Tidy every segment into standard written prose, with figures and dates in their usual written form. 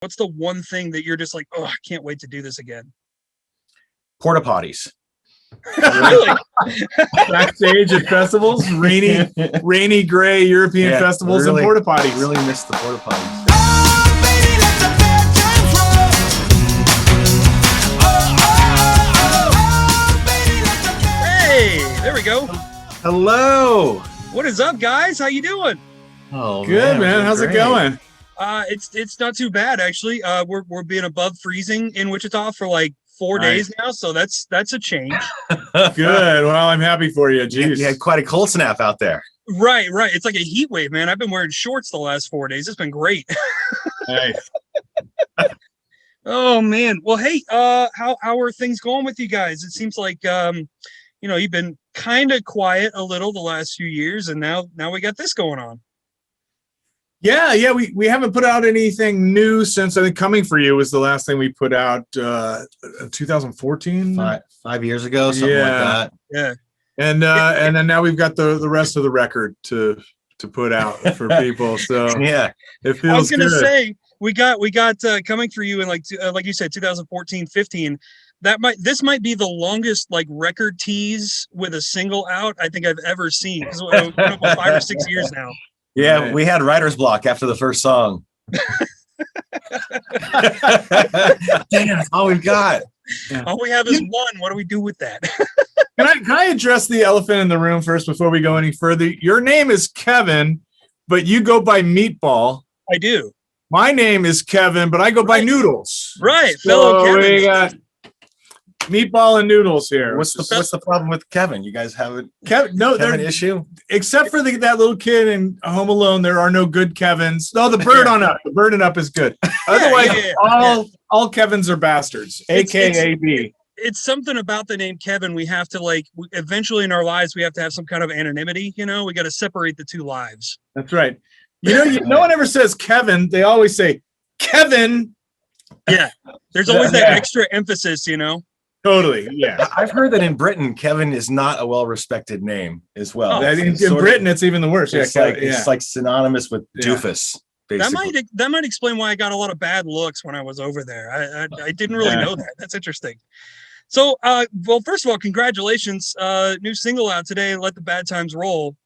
What's the one thing that you're just like, oh, I can't wait to do this again? Porta potties. Really? Backstage at festivals, rainy gray European festivals really, and porta potties. Really missed the porta potties. Hey, there we go. Hello. What is up, guys? How you doing? Oh, Good, man. How's it going? It's not too bad actually. We're being above freezing in Wichita for like 4 days now, so that's a change. Good. Well, I'm happy for you. Jeez. You had quite a cold snap out there. Right. It's like a heat wave, man. I've been wearing shorts the last 4 days. It's been great. Nice. Oh man. Well, hey, how are things going with you guys? It seems like you've been kind of quiet a little the last few years, and now we got this going on. Yeah. We haven't put out anything new since I think Coming For You was the last thing we put out 2014. 5 years ago, something like that. Yeah. And then now we've got the rest of the record to put out for people. So yeah, it feels I was gonna good. say we got Coming For You in like you said 2014, 15. This might be the longest like record tease with a single out I think I've ever seen, because we're up 5 or 6 years now. Yeah, Right. we had writer's block after the first song. Damn, that's all we've got. Yeah. All we have is one. What do we do with that? Can I address the elephant in the room first before we go any further? Your name is Kevin, but you go by Meatball. I do. My name is Kevin, but I go by Noodles. Right, So fellow Kevin. we got Meatball and Noodles here. What's the problem with Kevin? You guys have an issue? Except for that little kid in Home Alone, there are no good Kevins. No, the bird on up. The bird and up is good. Otherwise, all Kevins are bastards, aka B. It's something about the name Kevin. We have to eventually in our lives, we have to have some kind of anonymity. We got to separate the two lives. That's right. No one ever says Kevin. They always say Kevin. Yeah. There's always that extra emphasis, Totally. Yeah. I've heard that in Britain, Kevin is not a well-respected name as well. In Britain, it's even the worst. It's like synonymous with doofus. Basically. That might explain why I got a lot of bad looks when I was over there. I didn't really know that. That's interesting. So, well, first of all, congratulations. New single out today, Let the Bad Times Roll.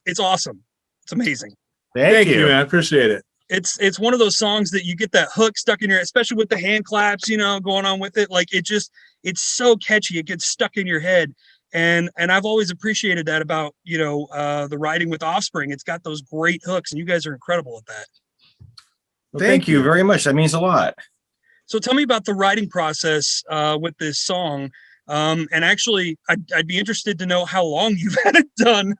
It's awesome. It's amazing. Thank you, man. I appreciate it. It's one of those songs that you get that hook stuck in your, especially with the hand claps, going on with it. Like it's so catchy. It gets stuck in your head. And I've always appreciated that about, the writing with Offspring. It's got those great hooks, and you guys are incredible at that. Well, thank you very much. That means a lot. So tell me about the writing process with this song. And actually, I'd be interested to know how long you've had it done.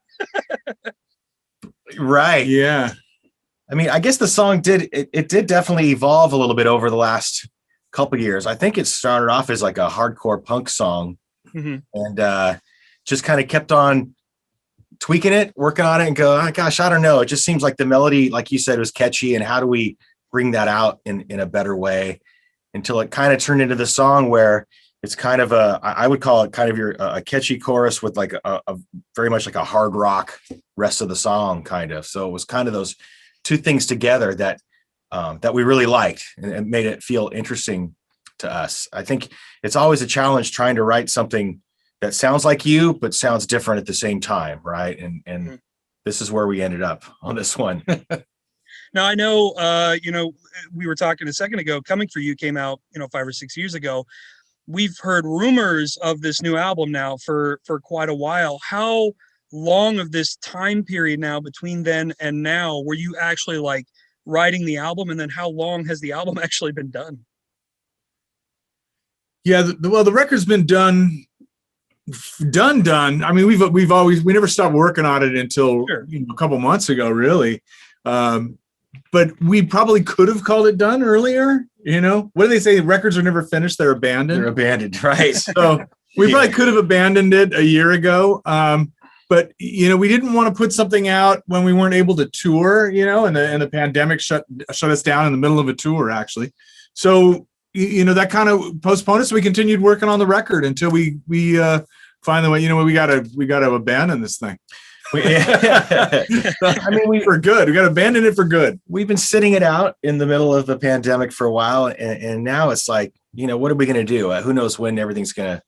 Right. Yeah. I mean, I guess the song did definitely evolve a little bit over the last couple of years. I think it started off as like a hardcore punk song, and just kind of kept on tweaking it, working on it, and go, oh, gosh, I don't know. It just seems like the melody, like you said, was catchy, and how do we bring that out in a better way, until it kind of turned into the song where it's kind of I would call it kind of a catchy chorus with like a very much like a hard rock rest of the song kind of. So it was kind of those two things together that we really liked, and made it feel interesting to us. I think it's always a challenge trying to write something that sounds like you, but sounds different at the same time. Right. And this is where we ended up on this one. Now, I know, we were talking a second ago, Coming For You came out, 5 or 6 years ago. We've heard rumors of this new album now for quite a while. How long of this time period now between then and now were you actually like writing the album, and then how long has the album actually been done? Yeah, the record's been done. I mean, we never stopped working on it until a couple months ago, really. But we probably could have called it done earlier. What do they say? Records are never finished; they're abandoned. They're abandoned, right? So we probably could have abandoned it a year ago. But we didn't want to put something out when we weren't able to tour. And the pandemic shut us down in the middle of a tour, actually. So that kind of postponed it. So we continued working on the record until we find the way. We got to abandon this thing. I mean, for good. We got to abandon it for good. We've been sitting it out in the middle of the pandemic for a while, and now it's like, what are we going to do? Who knows when everything's going to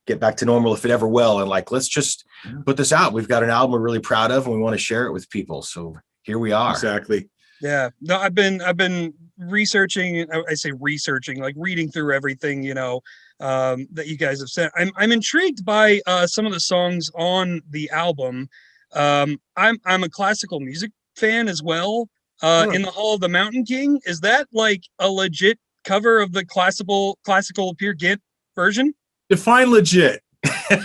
get back to normal, if it ever will. And like, let's just put this out. We've got an album we're really proud of, and we want to share it with people. So here we are. Exactly. Yeah. No, I've been researching. I say researching, like reading through everything, that you guys have sent. I'm intrigued by some of the songs on the album. I'm a classical music fan as well. In the Hall of the Mountain King, is that like a legit cover of the classical Peer Gynt version? Define legit. The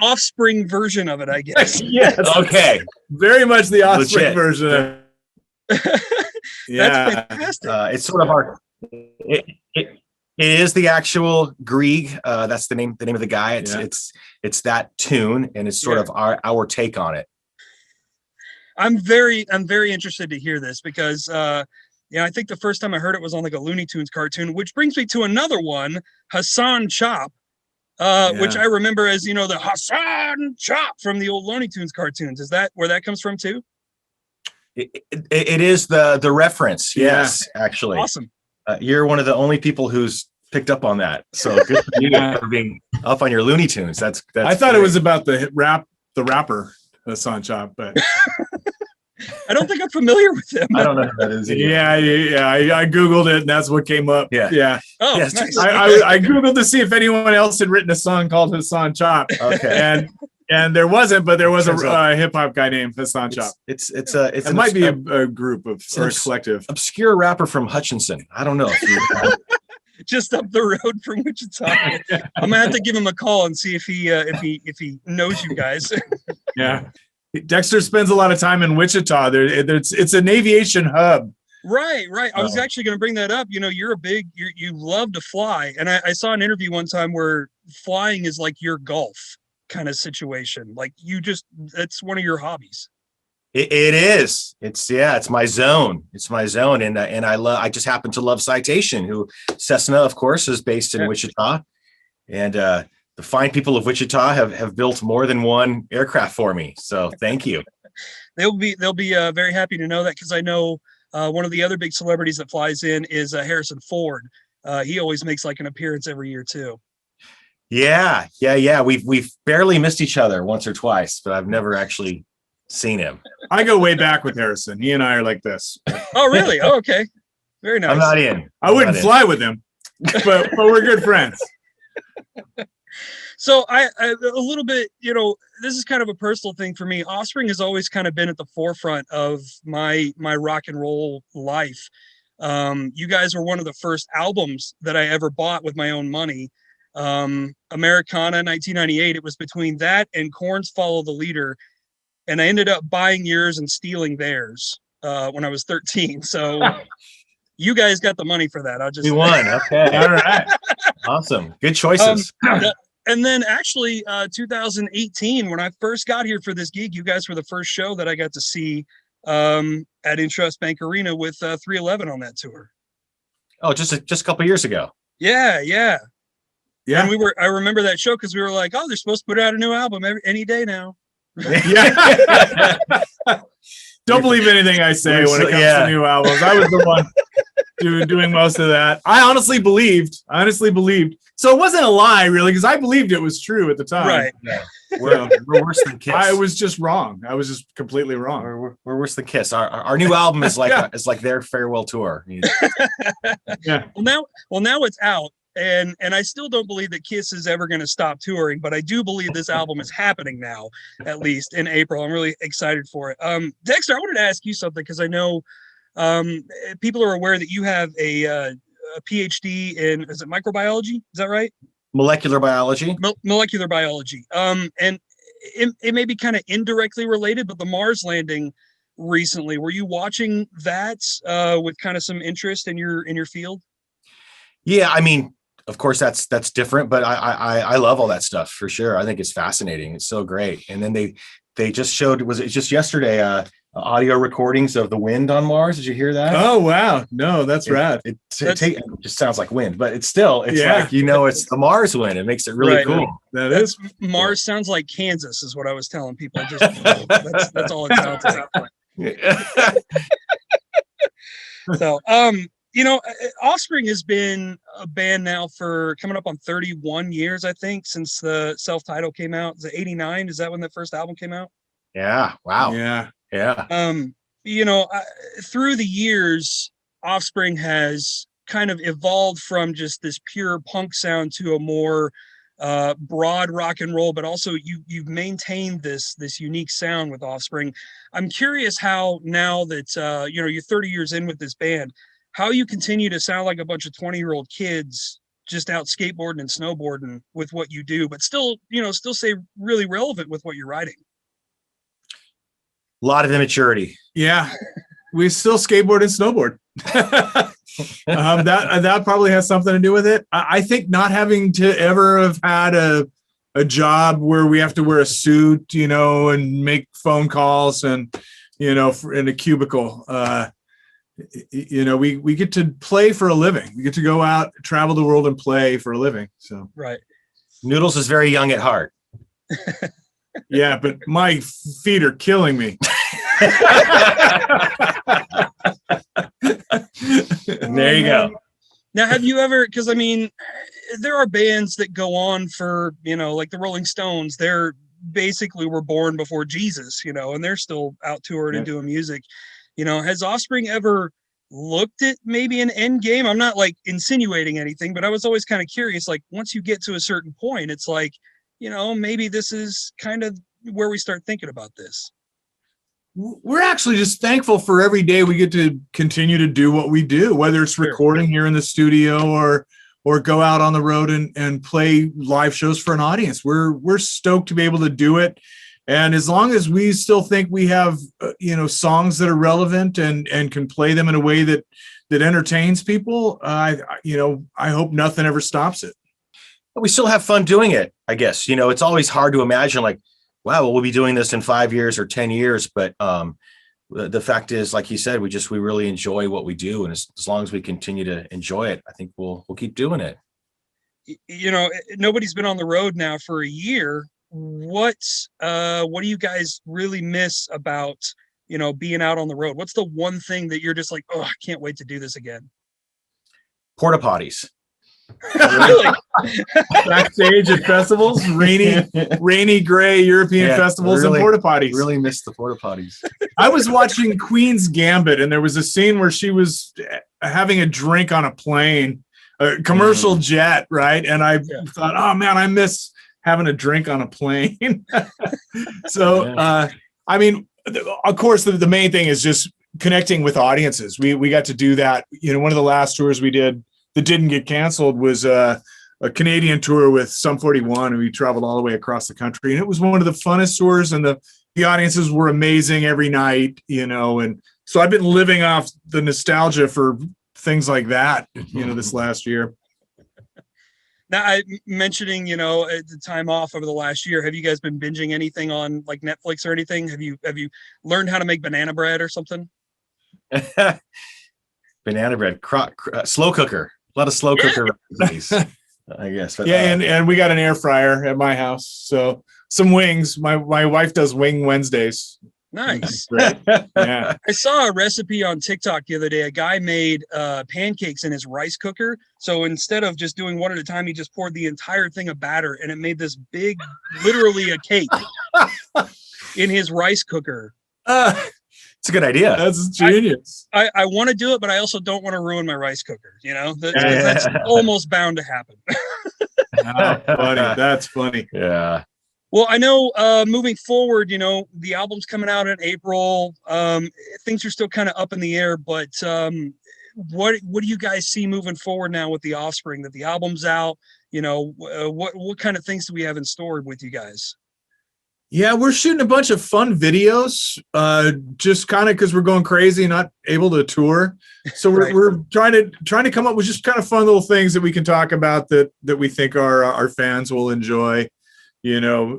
Offspring version of it, I guess. Yes. Okay. Very much the Offspring version. Yeah. That's fantastic. It's sort of our. It is the actual Grieg. That's the name of the guy. It's that tune, and it's sort of our take on it. I'm very interested to hear this because I think the first time I heard it was on like a Looney Tunes cartoon, which brings me to another one, Hassan Chop, which I remember as the Hassan Chop from the old Looney Tunes cartoons. Is that where that comes from too? It is the reference. Yes, actually. Awesome. You're one of the only people who's picked up on that. So good for you for being up on your Looney Tunes. That's I thought it was about the rapper Hassan Chop, but I don't think I'm familiar with him. I don't know who that is either. Yeah. I Googled it, and that's what came up. Yeah. Oh, yes, nice. I Googled to see if anyone else had written a song called Hassan Chop. Okay. And there wasn't, but there was a hip hop guy named Hassan Chop. It might be a group of or a collective. Obscure rapper from Hutchinson. I don't know. Just up the road from Wichita. I'm gonna have to give him a call and see if he knows you guys. Yeah. Dexter spends a lot of time in Wichita. It's an aviation hub. Right. I was actually going to bring that up. You love to fly, and I saw an interview one time where flying is like your golf kind of situation. Like it's one of your hobbies. It is. It's my zone. And I just happen to love Citation, who Cessna, of course, is based in Wichita, and the fine people of Wichita have built more than one aircraft for me. So thank you. They'll be very happy to know that, because I know one of the other big celebrities that flies in is Harrison Ford. He always makes like an appearance every year too. Yeah. We've barely missed each other once or twice, but I've never actually seen him. I go way back with Harrison. He and I are like this. Oh, really? Oh, okay. Very nice. I'm not in. I wouldn't fly with him, but we're good friends. So I a little bit, this is kind of a personal thing for me. Offspring has always kind of been at the forefront of my rock and roll life. You guys were one of the first albums that I ever bought with my own money. Americana, 1998. It was between that and Korn's Follow the Leader, and I ended up buying yours and stealing theirs when I was 13. So you guys got the money for that. We won. Okay. All right. Awesome. Good choices. And then actually 2018, when I first got here for this gig, you guys were the first show that I got to see at Intrust Bank Arena with 311 on that tour. Oh, just a couple years ago. Yeah. And I remember that show because we were like, oh, they're supposed to put out a new album any day now. Yeah. Don't believe anything I say when it comes to new albums. I was the one doing most of that. I honestly believed. So it wasn't a lie, really, because I believed it was true at the time. Right. Yeah. We're worse than Kiss. I was just wrong. I was just completely wrong. We're worse than Kiss. Our new album is like is like their farewell tour. Yeah. Well, now it's out. And I still don't believe that Kiss is ever going to stop touring, but I do believe this album is happening now, at least in April. I'm really excited for it. Dexter, I wanted to ask you something, because I know people are aware that you have a PhD in, is it microbiology? Is that right? Molecular biology. Molecular biology. And it may be kind of indirectly related, but the Mars landing recently, were you watching that with kind of some interest in your field? Yeah, I mean, of course that's different, but I love all that stuff for sure. I think it's fascinating. It's so great. And then they just showed, was it just yesterday, audio recordings of the wind on Mars. Did you hear that? Oh wow, no, that's rad. It just sounds like wind, but it's like it's the Mars wind. It makes it really cool. That's Mars sounds like Kansas, is what I was telling people. Just that's all it sounds like. So Offspring has been a band now for coming up on 31 years, I think, since the self-title came out. Is it 89? Is that when the first album came out? Yeah. Wow. Yeah. Through the years, Offspring has kind of evolved from just this pure punk sound to a more broad rock and roll, but also you've maintained this unique sound with Offspring. I'm curious how, now that you're 30 years in with this band, how you continue to sound like a bunch of 20-year-old kids just out skateboarding and snowboarding with what you do, but still stay really relevant with what you're writing. A lot of immaturity. Yeah, we still skateboard and snowboard. That probably has something to do with it. I think not having to ever have had a job where we have to wear a suit, and make phone calls and, in a cubicle. We get to play for a living. We get to go out, travel the world, and play for a living. So right. Noodles is very young at heart. Yeah, but my feet are killing me. There you go. Now, have you ever, because there are bands that go on for, like the Rolling Stones, they're basically were born before Jesus, and they're still out touring and doing music. Has Offspring ever looked at maybe an end game? I'm not like insinuating anything, but I was always kind of curious, like once you get to a certain point, it's like, maybe this is kind of where we start thinking about this. We're actually just thankful for every day we get to continue to do what we do, whether it's recording here in the studio or go out on the road and play live shows for an audience. We're stoked to be able to do it. And as long as we still think we have, songs that are relevant and can play them in a way that entertains people, I hope nothing ever stops it. We still have fun doing it, I guess. It's always hard to imagine, like, wow, we'll be doing this in 5 years or 10 years. But the fact is, like you said, we really enjoy what we do. And as long as we continue to enjoy it, I think we'll keep doing it. Nobody's been on the road now for a year. What do you guys really miss about, being out on the road? What's the one thing that you're just like, oh, I can't wait to do this again? Porta potties. Really? Backstage at festivals, rainy gray European festivals, and porta potties. Really missed the porta potties. I was watching Queen's Gambit, and there was a scene where she was having a drink on a plane, a commercial jet, right? And I thought, oh man, I miss having a drink on a plane. So, of course, the main thing is just connecting with audiences. We got to do that. One of the last tours we did that didn't get canceled was a Canadian tour with Sum 41, and we traveled all the way across the country. And it was one of the funnest tours, and the audiences were amazing every night, and so I've been living off the nostalgia for things like that, this last year. Now, I mentioning, the time off over the last year, have you guys been binging anything on like Netflix or anything? Have you learned how to make banana bread or something? Banana bread, slow cooker. A lot of slow cooker recipes, I guess. But, and we got an air fryer at my house. So some wings. My wife does wing Wednesdays. Nice. Yeah. I saw a recipe on TikTok the other day. A guy made pancakes in his rice cooker. So instead of just doing one at a time, he just poured the entire thing of batter, and it made this big, literally a cake in his rice cooker. It's a good idea. That's genius. I want to do it, but I also don't want to ruin my rice cooker. That's almost bound to happen. Funny. That's funny. Yeah. Well, I know moving forward, the album's coming out in April. Things are still kind of up in the air, but what do you guys see moving forward now with the Offspring? That the album's out, what kind of things do we have in store with you guys? Yeah, we're shooting a bunch of fun videos, just kind of because we're going crazy, not able to tour. So we're trying to come up with just kind of fun little things that we can talk about that we think our fans will enjoy.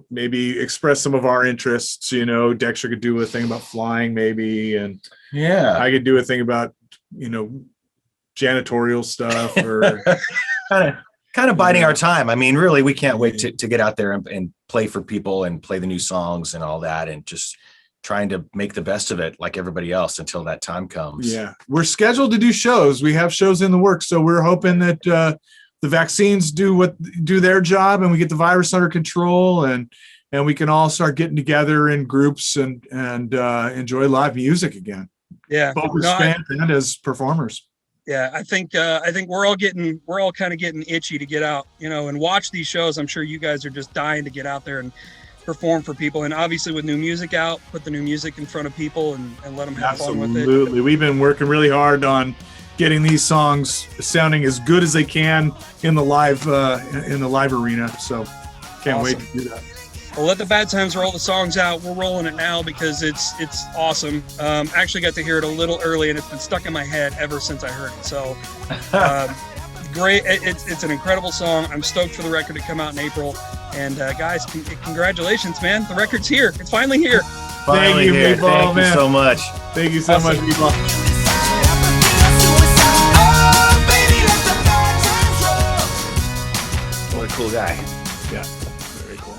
maybe express some of our interests. Dexter could do a thing about flying, maybe, and I could do a thing about janitorial stuff, or kind of biding our time. I mean, really, we can't wait to get out there and play for people and play the new songs and all that, and just trying to make the best of it like everybody else until that time comes. Yeah, we're scheduled to do shows. We have shows in the works, so we're hoping that the vaccines do their job, and we get the virus under control, and we can all start getting together in groups and enjoy live music again. Yeah, both as fans and as performers. Yeah, I think we're all kind of getting itchy to get out, and watch these shows. I'm sure you guys are just dying to get out there and perform for people. And obviously with new music out, put the new music in front of people and let them have fun with it. Absolutely. We've been working really hard on getting these songs sounding as good as they can in the live arena. So can't wait to do that. Well, let the bad times roll the songs out. We're rolling it now because it's awesome. Actually got to hear it a little early, and it's been stuck in my head ever since I heard it. So great. It's an incredible song. I'm stoked for the record to come out in April. And guys, congratulations, man. The record's here. It's finally here. Thank you, Meatball. Thank you so much. Thank you so much, Meatball. What a cool guy. Yeah, very cool.